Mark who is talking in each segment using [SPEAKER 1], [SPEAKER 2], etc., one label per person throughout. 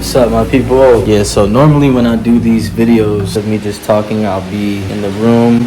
[SPEAKER 1] What's up, my people? Yeah, so normally when I do these videos of me just talking, I'll be in the room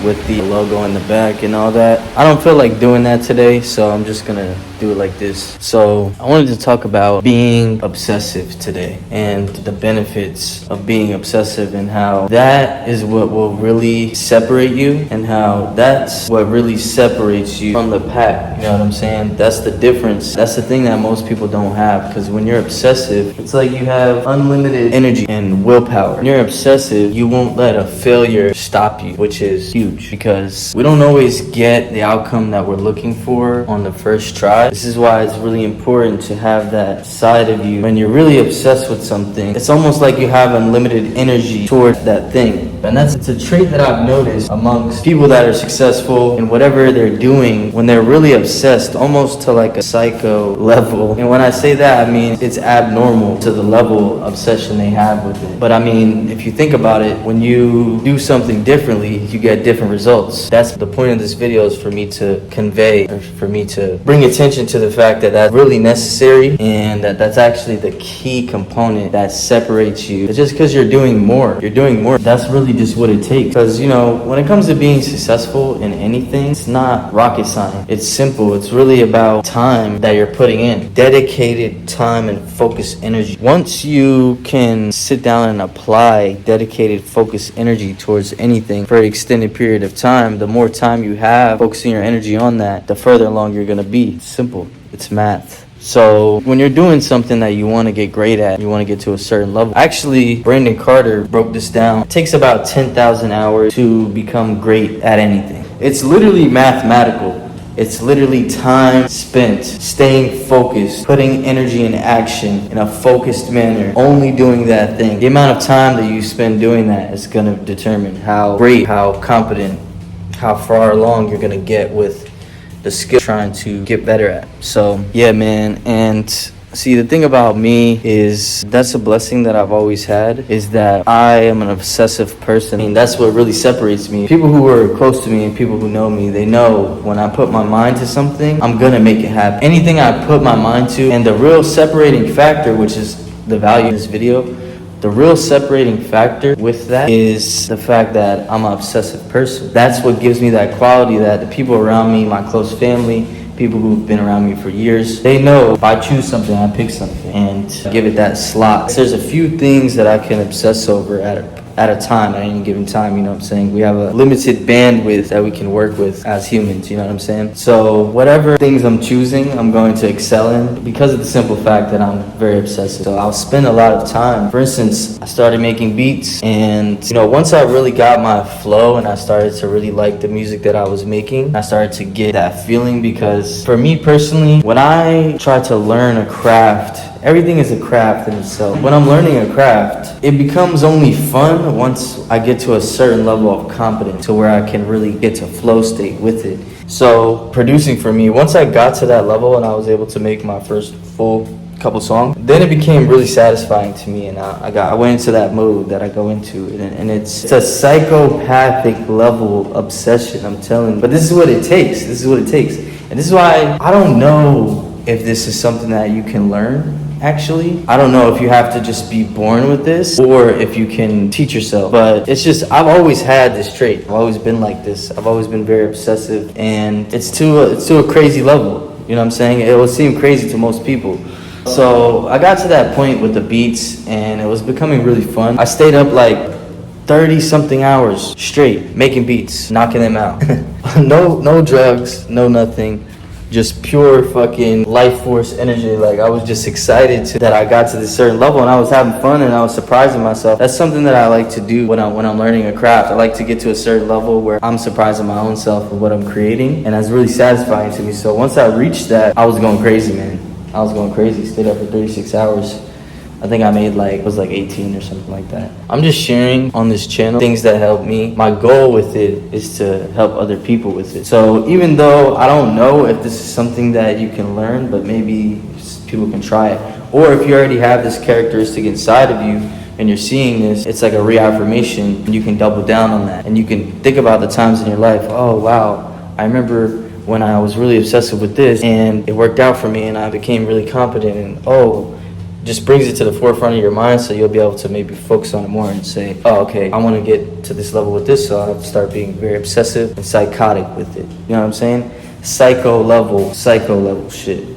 [SPEAKER 1] with the logo in the back and all that. I don't feel like doing that today, so I'm just gonna do it like this. So I wanted to talk about being obsessive today and the benefits of being obsessive, and how that is what will really separate you, and how that's what really separates you from the pack. You know what I'm saying? That's the difference. That's the thing that most people don't have, because when you're obsessive, it's like you have unlimited energy and willpower. When you're obsessive, you won't let a failure stop you, which is huge, because we don't always get the outcome that we're looking for on the first try. This is why it's really important to have that side of you. When you're really obsessed with something, it's almost like you have unlimited energy toward that thing. And it's a trait that I've noticed amongst people that are successful in whatever they're doing, when they're really obsessed, almost to like a psycho level. And when I say that, I mean it's abnormal to the level of obsession they have with it. But I mean, if you think about it, when you do something differently, you get different results. That's the point of this video, is for me to convey, or for me to bring attention to the fact that that's really necessary, and that's actually the key component that separates you. It's just because you're doing more, that's really just what it takes. Because, you know, when it comes to being successful in anything, it's not rocket science. It's simple. It's really about time that you're putting in, dedicated time and focused energy. Once you can sit down and apply dedicated focused energy towards anything for an extended period of time, the more time you have focusing your energy on that, the further along you're going to be. It's simple. It's math. So when you're doing something that you want to get great at, you want to get to a certain level. Actually, Brandon Carter broke this down. It takes about 10,000 hours to become great at anything. It's literally mathematical. It's literally time spent staying focused, putting energy in action in a focused manner, only doing that thing. The amount of time that you spend doing that is going to determine how great, how competent, how far along you're going to get with the skill trying to get better at. So yeah, man. And see, the thing about me is, that's a blessing that I've always had, is that I am an obsessive person. I mean, that's what really separates me. People who are close to me and people who know me, they know when I put my mind to something, I'm gonna make it happen. Anything I put my mind to. And the real separating factor, which is the value of this video, the real separating factor with that is the fact that I'm an obsessive person. That's what gives me that quality that the people around me, my close family, people who've been around me for years, they know if I choose something, I pick something and give it that slot. There's a few things that I can obsess over at a time, at any given time, you know what I'm saying? We have a limited bandwidth that we can work with as humans, you know what I'm saying? So whatever things I'm choosing, I'm going to excel in, because of the simple fact that I'm very obsessive. So I'll spend a lot of time. For instance, I started making beats, and you know, once I really got my flow and I started to really like the music that I was making, I started to get that feeling. Because for me personally, when I try to learn a craft, everything is a craft in itself. When I'm learning a craft, it becomes only fun once I get to a certain level of competence, to where I can really get to flow state with it. So producing for me, once I got to that level and I was able to make my first full couple songs, then it became really satisfying to me, and I went into that mode that I go into, and it's a psychopathic level obsession, I'm telling you. But this is what it takes. And this is why I don't know if this is something that you can learn. Actually, I don't know if you have to just be born with this, or if you can teach yourself. But it's just, I've always had this trait. I've always been like this. I've always been very obsessive, and it's to a crazy level. You know what I'm saying? It will seem crazy to most people. So I got to that point with the beats, and it was becoming really fun. I stayed up like 30 something hours straight making beats, knocking them out. No drugs, no nothing. Just pure fucking life force energy. Like, I was just excited that I got to this certain level, and I was having fun, and I was surprising myself. That's something that I like to do when I'm learning a craft. I like to get to a certain level where I'm surprising my own self with what I'm creating, and that's really satisfying to me. So once I reached that, I was going crazy, man. I was going crazy. Stayed up for 36 hours. I think I made it was like 18 or something like that. I'm just sharing on this channel things that help me. My goal with it is to help other people with it. So even though I don't know if this is something that you can learn, but maybe people can try it. Or if you already have this characteristic inside of you and you're seeing this, it's like a reaffirmation, and you can double down on that. And you can think about the times in your life, oh wow, I remember when I was really obsessive with this and it worked out for me and I became really competent, and oh, just brings it to the forefront of your mind, so you'll be able to maybe focus on it more and say, oh, okay, I want to get to this level with this, so I have to start being very obsessive and psychotic with it. You know what I'm saying? Psycho level shit.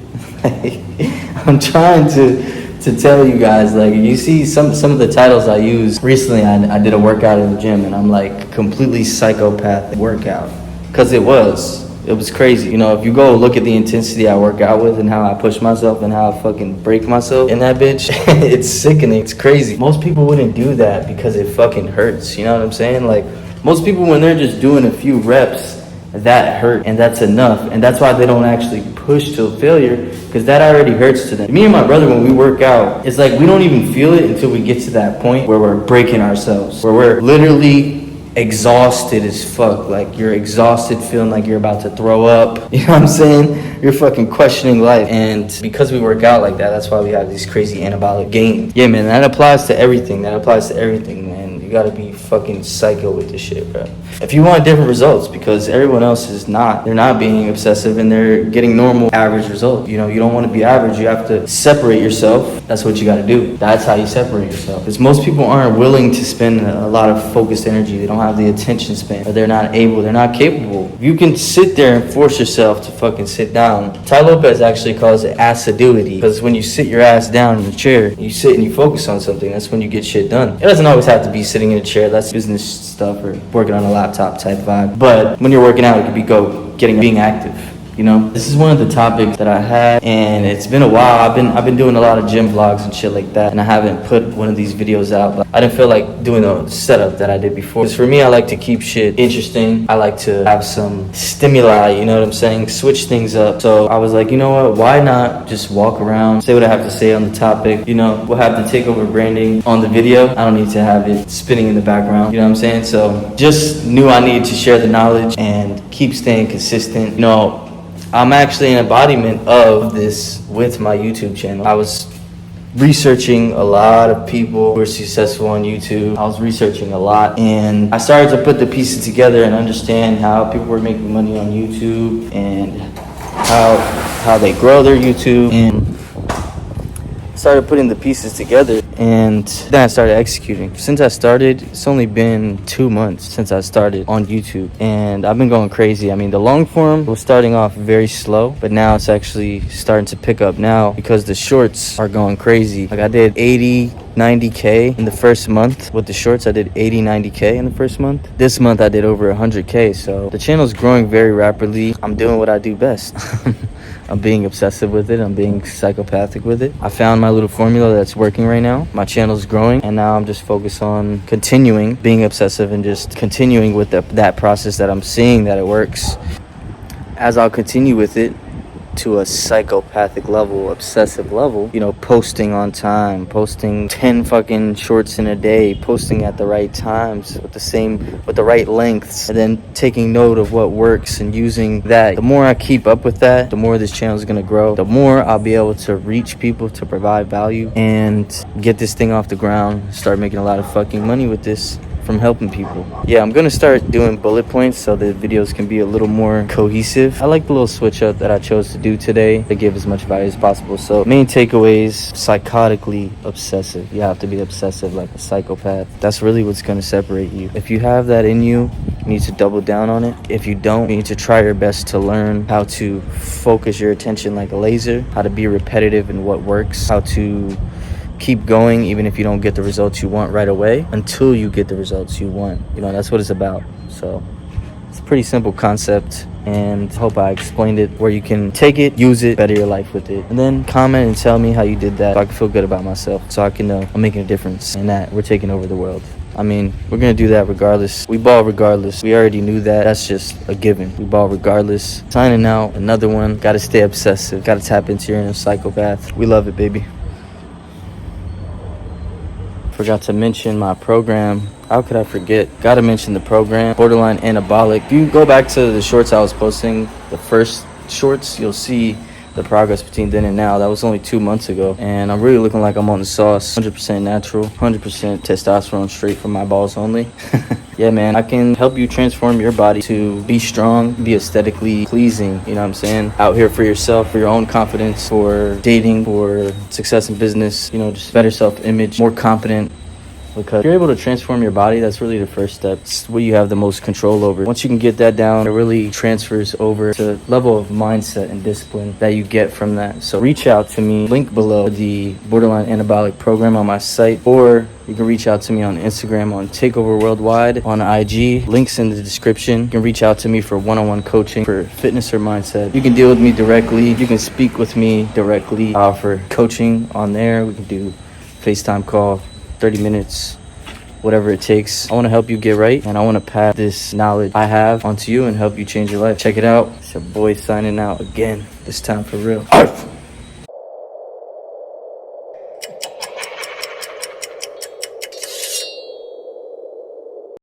[SPEAKER 1] I'm trying to tell you guys, like, you see some of the titles I use. Recently, I did a workout in the gym, and I'm like, completely psychopath workout, because it was crazy. You know, if you go look at the intensity I work out with and how I push myself and how I fucking break myself in that bitch, it's sickening. It's crazy. Most people wouldn't do that because it fucking hurts. You know what I'm saying? Like, most people, when they're just doing a few reps, that hurt, and that's enough. And that's why they don't actually push till failure, because that already hurts to them. Me and my brother, when we work out, it's like we don't even feel it until we get to that point where we're breaking ourselves, where we're literally exhausted as fuck. Like, you're exhausted, feeling like you're about to throw up. You know what I'm saying? You're fucking questioning life. And because we work out like that, that's why we have these crazy anabolic gains. Yeah, man, that applies to everything. Man. You gotta be fucking psycho with this shit, bro. If you want different results, because everyone else is not. They're not being obsessive, and they're getting normal, average results. You know, you don't want to be average. You have to separate yourself. That's what you gotta do. That's how you separate yourself. Because most people aren't willing to spend a lot of focused energy. They don't have the attention span, or they're not capable. You can sit there and force yourself to fucking sit down. Ty Lopez actually calls it assiduity, because when you sit your ass down in the chair, you sit and you focus on something, that's when you get shit done. It doesn't always have to be sitting in a chair. That's business stuff, or working on a laptop type vibe. But when you're working out, it could be being active. You know, this is one of the topics that I had, and it's been a while. I've been doing a lot of gym vlogs and shit like that, and I haven't put one of these videos out, but I didn't feel like doing the setup that I did before. Because for me, I like to keep shit interesting. I like to have some stimuli, you know what I'm saying? Switch things up. So I was like, you know what? Why not just walk around, say what I have to say on the topic? You know, we'll have the takeover branding on the video. I don't need to have it spinning in the background. You know what I'm saying? So just knew I needed to share the knowledge and keep staying consistent. You know, I'm actually an embodiment of this with my YouTube channel. I was researching a lot of people who are successful on YouTube. I was researching a lot, and I started to put the pieces together and understand how people were making money on YouTube and how they grow their YouTube, and started putting the pieces together, and then I started executing. Since I started, it's only been 2 months since I started on YouTube, and I've been going crazy. I mean, the long form was starting off very slow, but now it's actually starting to pick up now because the shorts are going crazy. Like, I did 90K in the first month. With the shorts, I did 90K in the first month. This month I did over 100K, so the channel's growing very rapidly. I'm doing what I do best. I'm being obsessive with it. I'm being psychopathic with it. I found my little formula that's working right now. My channel's growing, and now I'm just focused on continuing being obsessive and just continuing with that process that I'm seeing that it works. As I'll continue with it to a psychopathic level, obsessive level, you know, posting on time, posting 10 fucking shorts in a day, posting at the right times with the right lengths, and then taking note of what works and using that. The more I keep up with that, the more this channel is going to grow, the more I'll be able to reach people, to provide value, and get this thing off the ground, start making a lot of fucking money with this from helping people. Yeah, I'm gonna start doing bullet points so the videos can be a little more cohesive. I like the little switch up that I chose to do today to give as much value as possible. So main takeaways: psychotically obsessive. You have to be obsessive like a psychopath. That's really what's gonna separate you. If you have that in you, you need to double down on it. If you don't, you need to try your best to learn how to focus your attention like a laser, how to be repetitive in what works, how to keep going even if you don't get the results you want right away until you get the results you want. You know, that's what it's about. So it's a pretty simple concept, and I hope I explained it where you can take it, use it, better your life with it. And then comment and tell me how you did that so I can feel good about myself, so I can know I'm making a difference and that we're taking over the world. I mean, we're gonna do that regardless. We ball regardless. We already knew that. That's just a given. We ball regardless. Signing out, another one. Gotta stay obsessive. Gotta tap into your inner psychopath. We love it, baby. Forgot to mention my program. How could I forget? Gotta mention the program, Borderline Anabolic. If you go back to the shorts I was posting, the first shorts, you'll see the progress between then and now. That was only 2 months ago, and I'm really looking like I'm on the sauce. 100% natural, 100% testosterone straight from my balls only. Yeah, man, I can help you transform your body to be strong, be aesthetically pleasing, you know what I'm saying? Out here for yourself, for your own confidence, for dating, for success in business, you know, just better self-image, more confident. Because if you're able to transform your body, that's really the first step. It's what you have the most control over. Once you can get that down, it really transfers over to the level of mindset and discipline that you get from that. So reach out to me, link below the Borderline Anabolic program on my site, or you can reach out to me on Instagram on takeoverworldwide, on IG, links in the description. You can reach out to me for one-on-one coaching for fitness or mindset. You can deal with me directly. You can speak with me directly. I offer coaching on there. We can do FaceTime call, 30 minutes, whatever it takes. I want to help you get right, and I want to pass this knowledge I have onto you and help you change your life. Check it out. It's your boy signing out again, this time for real.